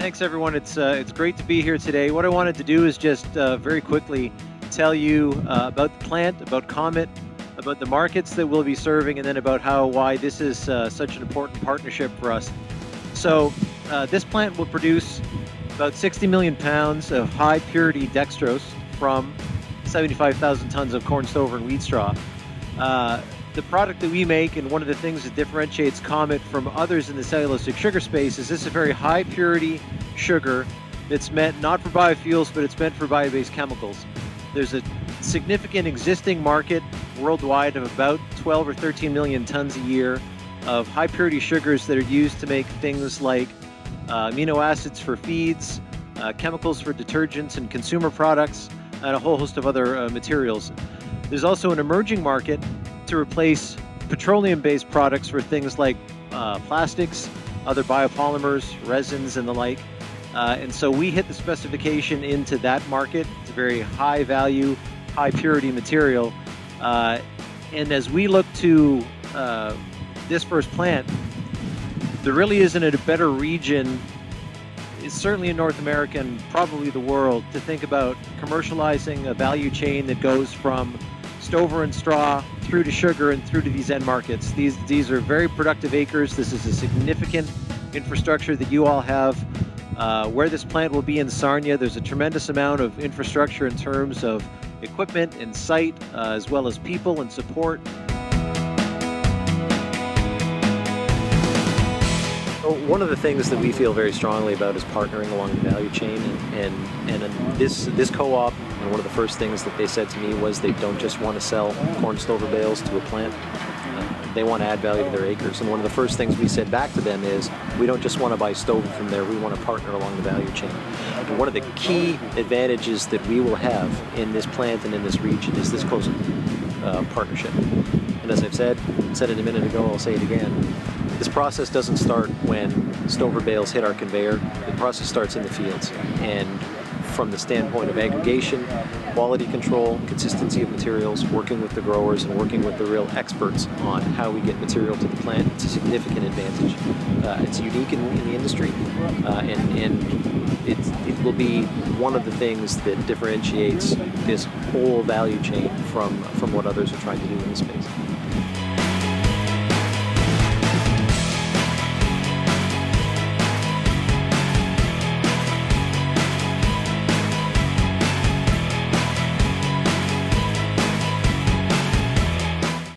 Thanks, everyone. It's great to be here today. What I wanted to do is just very quickly tell you about the plant, about Comet, about the markets that we'll be serving, and then about why this is such an important partnership for us. So this plant will produce about 60 million pounds of high purity dextrose from 75,000 tons of corn, stover, and wheat straw. The product that we make, and one of the things that differentiates Comet from others in the cellulosic sugar space, is this is a very high purity sugar that's meant not for biofuels, but it's meant for bio-based chemicals. There's a significant existing market worldwide of about 12 or 13 million tons a year of high purity sugars that are used to make things like amino acids for feeds, chemicals for detergents and consumer products, and a whole host of other materials. There's also an emerging market to replace petroleum-based products for things like plastics, other biopolymers, resins, and the like. And so we hit the specification into that market. It's a very high value, high purity material. And as we look to this first plant, there really isn't a better region, it's certainly in North America and probably the world, to think about commercializing a value chain that goes from stover and straw through to sugar and through to these end markets. These are very productive acres. This is a significant infrastructure that you all have. Where this plant will be in Sarnia, there's a tremendous amount of infrastructure in terms of equipment and site, as well as people and support. One of the things that we feel very strongly about is partnering along the value chain, and this co-op, and one of the first things that they said to me was they don't just want to sell corn stover bales to a plant, they want to add value to their acres. And one of the first things we said back to them is, we don't just want to buy stover from there, we want to partner along the value chain. And one of the key advantages that we will have in this plant and in this region is this close partnership. And as I've said it a minute ago, I'll say it again, this process doesn't start when stover bales hit our conveyor. The process starts in the fields. And from the standpoint of aggregation, quality control, consistency of materials, working with the growers and working with the real experts on how we get material to the plant, it's a significant advantage. It's unique in the industry, and it will be one of the things that differentiates this whole value chain from what others are trying to do in this space.